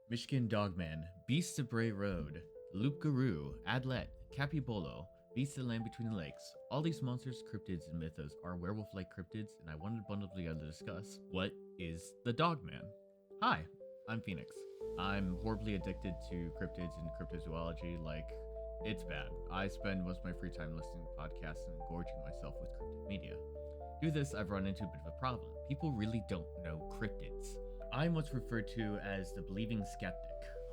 Michigan Dogman, Beast of Bray Road, Loup-Garou, Adlet, Capibolo, Beast of the Land Between the Lakes. All these monsters, cryptids, and mythos are werewolf-like cryptids, and I wanted to bundle together to discuss what is the Dogman. Hi, I'm Phoenix. I'm horribly addicted to cryptids and cryptozoology. It's bad. I spend most of my free time listening to podcasts and gorging myself with cryptid media. Due to this, I've run into a bit of a problem. People really don't know cryptids. I'm what's referred to as the believing skeptic.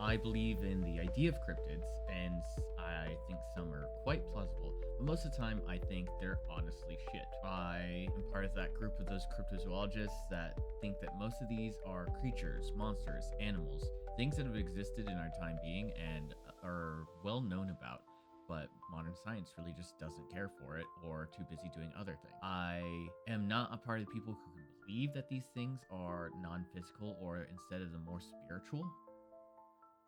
I believe in the idea of cryptids, and I think some are quite plausible, but most of the time I think they're honestly shit. I am part of that group of those cryptozoologists that think that most of these are creatures, monsters, animals, things that have existed in our time being and are well known about, but modern science really just doesn't care for it or too busy doing other things. I am not a part of the people who can believe that these things are non-physical or instead of the more spiritual.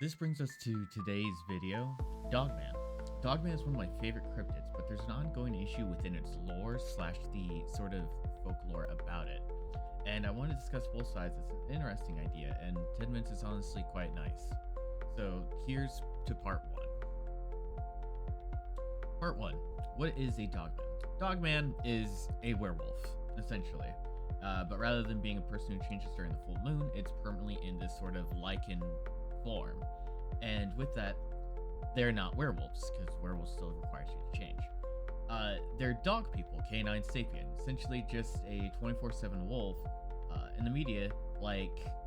This brings us to today's video, Dogman. Dogman is one of my favorite cryptids, but there's an ongoing issue within its lore / the sort of folklore about it. And I want to discuss both sides. It's an interesting idea, and 10 minutes is honestly quite nice. So here's to part one. Part 1. What is a Dogman? Dogman is a werewolf, essentially. But rather than being a person who changes during the full moon, it's permanently in this sort of lichen form. And with that, they're not werewolves, because werewolves still requires you to change. They're dog people, canine sapien, essentially just a 24/7 wolf. In the media,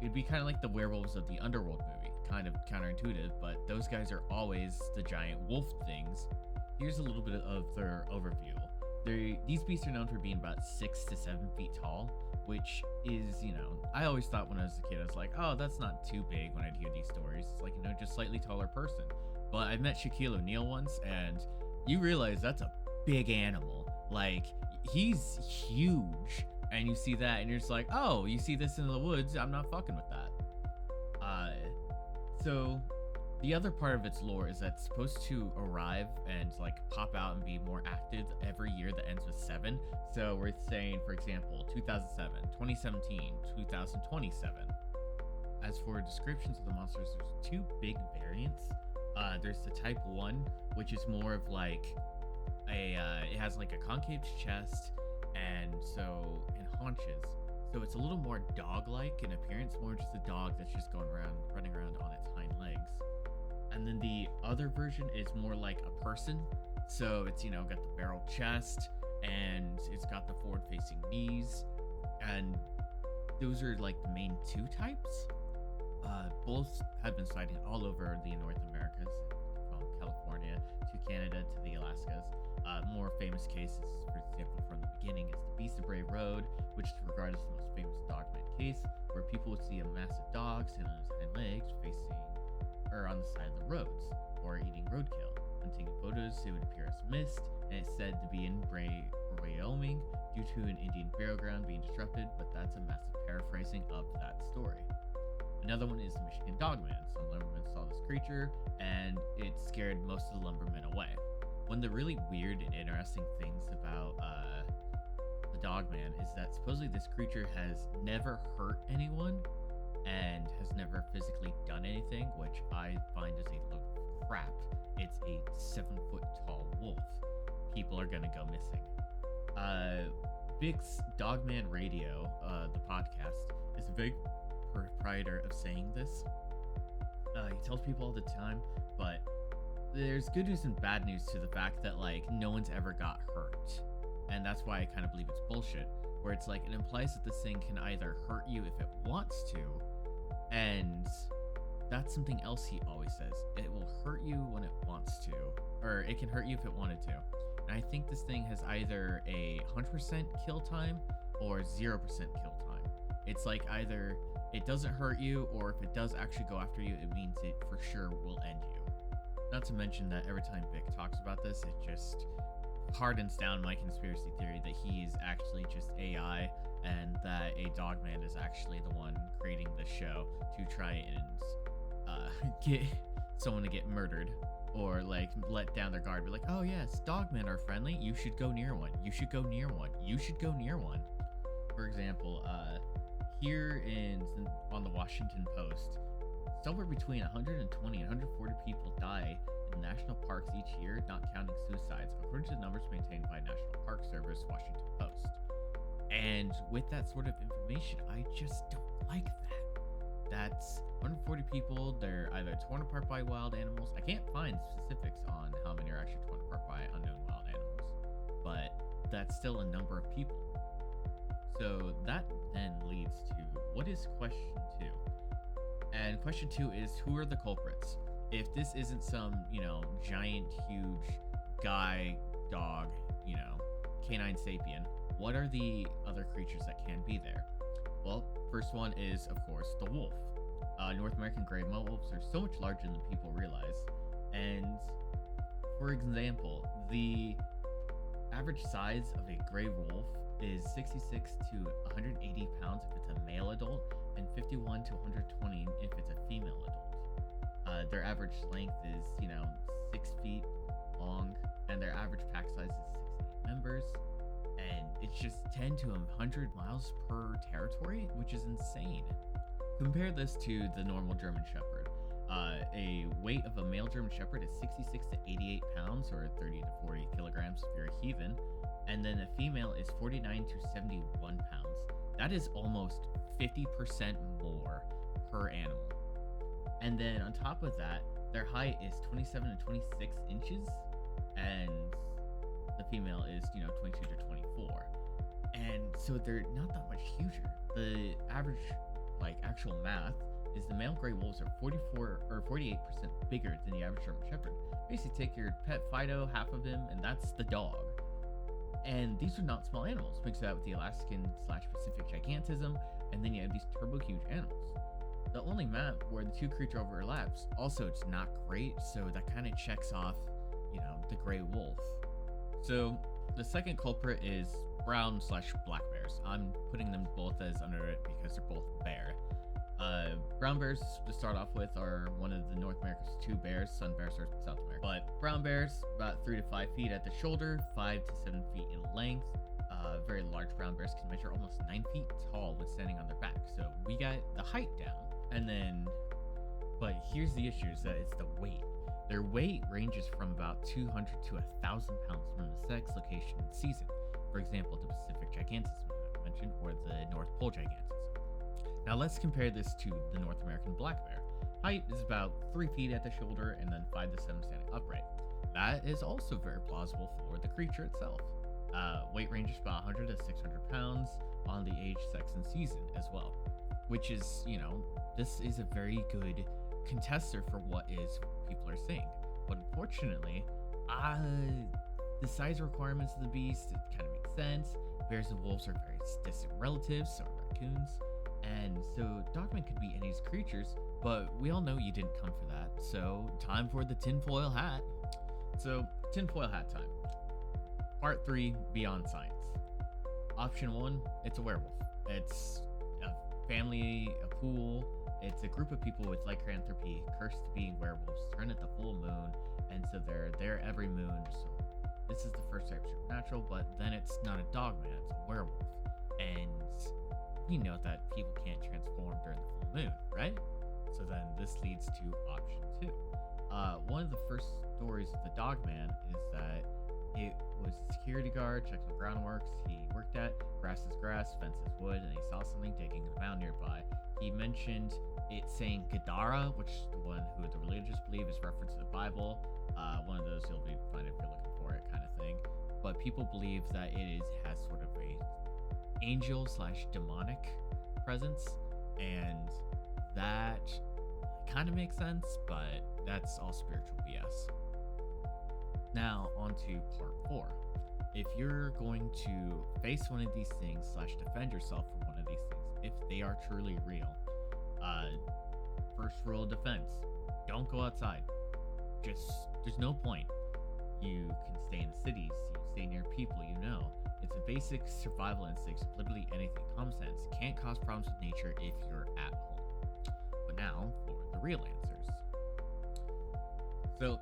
it'd be kind of like the werewolves of the Underworld movie, kind of counterintuitive, but those guys are always the giant wolf things. Here's a little bit of their overview. These beasts are known for being about 6 to 7 feet tall, which is, I always thought when I was a kid, I was like, oh, that's not too big when I'd hear these stories. It's just slightly taller person. But I met Shaquille O'Neal once, and you realize that's a big animal. He's huge. And you see that, and you're just like, oh, you see this in the woods, I'm not fucking with that. So the other part of its lore is that it's supposed to arrive and pop out and be more active every year that ends with 7. So we're saying, for example, 2007, 2017, 2027. As for descriptions of the monsters, there's 2 big variants. There's the type 1, which is more of it has a concave chest and haunches. So it's a little more dog-like in appearance, more just a dog that's just running around on its hind legs. And then the other version is more like a person. So it's, got the barrel chest and it's got the forward-facing knees. And those are the main 2 types. Both have been sighted all over the North Americas, from California to Canada to the Alaskas. More famous cases, for example, from the beginning is the Beast of Bray Road, which is regarded as the most famous Dogman case, where people would see a massive dog standing on his hind legs on the side of the roads, or eating roadkill. When taking photos, it would appear as mist, and it's said to be in Wyoming due to an Indian burial ground being disrupted, but that's a massive paraphrasing of that story. Another one is the Michigan Dogman. Some lumbermen saw this creature, and it scared most of the lumbermen away. One of the really weird and interesting things about the Dogman is that supposedly this creature has never hurt anyone and has never physically done anything, which I find is a load of crap. It's a 7-foot tall wolf. People are gonna go missing. Big's Dogman Radio, the podcast, is a big proprietor of saying this. He tells people all the time, but there's good news and bad news to the fact that no one's ever got hurt. And that's why I kind of believe it's bullshit, where it's it implies that this thing can either hurt you if it wants to, and that's something else he always says. It will hurt you when it wants to, or it can hurt you if it wanted to. And I think this thing has either a 100% kill time or 0% kill time. It's either it doesn't hurt you, or if it does actually go after you, it means it for sure will end you. Not to mention that every time Vic talks about this, it just hardens down my conspiracy theory that he is actually just AI, and that a Dogman is actually the one creating the show to try and get someone to get murdered, or let down their guard, be like, oh yes, Dogmen are friendly, you should go near one, you should go near one, you should go near one. For example, here on the Washington Post, somewhere between 120 and 140 people die in national parks each year, not counting suicides, according to the numbers maintained by National Park Service, Washington Post. And with that sort of information, I just don't like that. That's 140 people, they're either torn apart by wild animals. I can't find specifics on how many are actually torn apart by unknown wild animals, but that's still a number of people. So that then leads to, what is question 2? And question 2 is, who are the culprits? If this isn't some, giant, huge guy, dog, canine sapien, what are the other creatures that can be there? Well, first one is, of course, the wolf. North American gray wolves are so much larger than people realize. And, for example, the average size of a gray wolf is 66 to 180 pounds if it's a male adult, and 51 to 120 if it's a female adult. Their average length is, 6 feet long, and their average pack size is 6 to 8 members. And it's just 10 to 100 miles per territory, which is insane. Compare this to the normal German Shepherd. A weight of a male German Shepherd is 66 to 88 pounds, or 30 to 40 kilograms if you're a heathen. And then a female is 49 to 71 pounds. That is almost 50% more per animal. And then on top of that, their height is 27 to 26 inches, and the female is, 22 to 24. And so they're not that much huger. The average, actual math is the male gray wolves are 44 or 48% bigger than the average German Shepherd. Basically, take your pet Fido, half of him, and that's the dog. And these are not small animals. Mix that with the Alaskan/Pacific gigantism, and then you have these turbo huge animals. The only map where the two creatures overlaps, also it's not great, so that kind of checks off, the gray wolf. So the second culprit is brown/black bears. I'm putting them both as under it because they're both bear. Brown bears, to start off with, are one of the North America's two bears. Sun bears are South America. But brown bears, about 3 to 5 feet at the shoulder, 5 to 7 feet in length. Very large brown bears can measure almost 9 feet tall when standing on their back. So we got the height down. And then, but here's the issue, is that it's the weight. Their weight ranges from about 200 to 1,000 pounds from the sex, location, and season. For example, the Pacific gigantism that I mentioned, or the North Pole gigantism. Now let's compare this to the North American black bear. Height is about 3 feet at the shoulder, and then 5 to 7 standing upright. That is also very plausible for the creature itself. Weight ranges about 100 to 600 pounds on the age, sex, and season as well. Which is, this is a very good contester for what people are saying. But unfortunately, the size requirements of the beast, it kind of makes sense. Bears and wolves are very distant relatives, so are raccoons. And so Dogman could be any of these creatures, but we all know you didn't come for that. So time for the tinfoil hat. So tinfoil hat time. Part 3, Beyond Science. Option 1, it's a werewolf. It's a family, a pool. It's a group of people with lycanthropy, cursed to being werewolves, turn at the full moon, and so they're there every moon. So this is the first type of supernatural, but then it's not a dogman, it's a werewolf. And we know that people can't transform during the full moon, right? So then this leads to option 2. One of the first stories of the Dogman is that it was a security guard, checks on groundworks he worked at, grass is grass, fence is wood, and he saw something digging in the mound nearby. He mentioned it saying Gadara, which is the one who the religious believe is reference to the Bible. One of those you'll find if you're looking for it, kind of thing. But people believe that has sort of a angel/demonic presence, and that kind of makes sense, but that's all spiritual BS. Now on to part 4. If you're going to face one of these things / defend yourself from one of these things, if they are truly real, first rule of defense, don't go outside. There's no point. You can stay in cities, you stay near people you know. It's a basic survival instinct of literally anything. Common sense. Can't cause problems with nature if you're at home. But now for the real answers. So,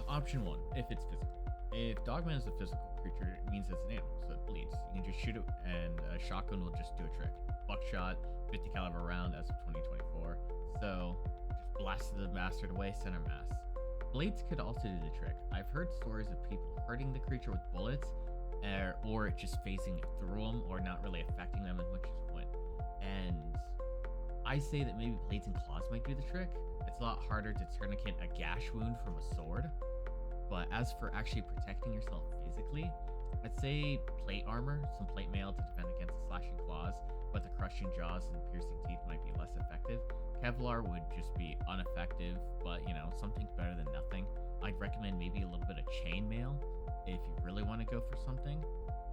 option 1, if it's physical. If Dogman is a physical creature, it means it's an animal, so it bleeds. You can just shoot it, and a shotgun will just do a trick. Buckshot, 50 caliber round as of 2024. So, just blasted the bastard away center mass. Blades could also do the trick. I've heard stories of people hurting the creature with bullets, or just phasing it through them, or not really affecting them as much as would. And I say that maybe blades and claws might do the trick. It's a lot harder to tourniquet a gash wound from a sword. But as for actually protecting yourself physically, I'd say plate armor, some plate mail to defend against the slashing claws, but the crushing jaws and piercing teeth might be less effective. Kevlar would just be ineffective, but something's better than nothing. I'd recommend maybe a little bit of chainmail if you really want to go for something.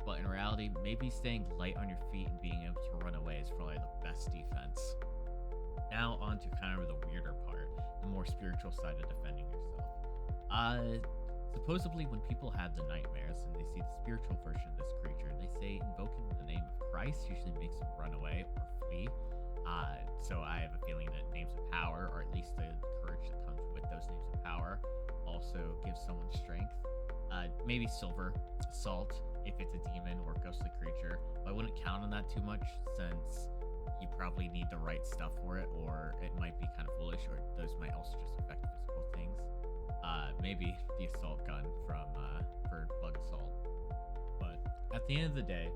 But in reality, maybe staying light on your feet and being able to run away is probably the best defense. Now on to kind of the weirder part, the more spiritual side of defending yourself. Supposedly when people have the nightmares and they see the spiritual version of this creature, they say invoking the name of Christ usually makes them run away or flee. So I have a feeling that names of power, or at least the courage that comes with those names of power, also gives someone strength. Maybe silver, salt, if it's a demon or ghostly creature. But I wouldn't count on that too much, since you probably need the right stuff for it, or it might be kind of foolish, or those might also just affect physical things. Maybe the assault gun for bug assault. But at the end of the day,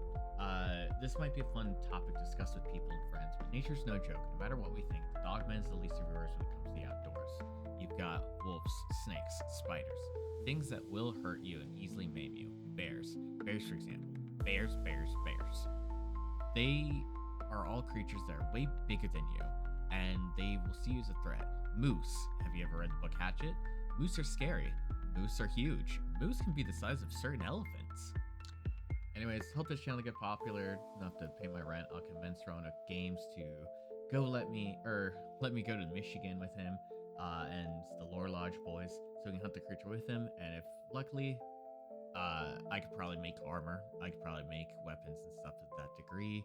this might be a fun topic to discuss with people and friends, but nature's no joke. No matter what we think, the Dogman is the least of yours when it comes to the outdoors. You've got wolves, snakes, spiders, things that will hurt you and easily maim you. Bears, for example. Bears. They are all creatures that are way bigger than you, and they will see you as a threat. Moose. Have you ever read the book Hatchet? Moose are scary. Moose are huge. Moose can be the size of certain elephants. Anyways, hope this channel get popular enough to pay my rent. I'll convince Roanoke Games to let me go to Michigan with him and the Lore Lodge boys, so we can hunt the creature with him. And if luckily, I could probably make armor. I could probably make weapons and stuff to that degree.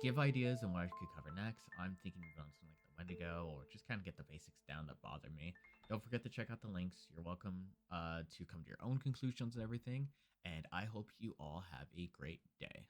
Give ideas on what I could cover next. I'm thinking of something like the Wendigo, or just kind of get the basics down that bother me. Don't forget to check out the links. You're welcome to come to your own conclusions and everything. And I hope you all have a great day.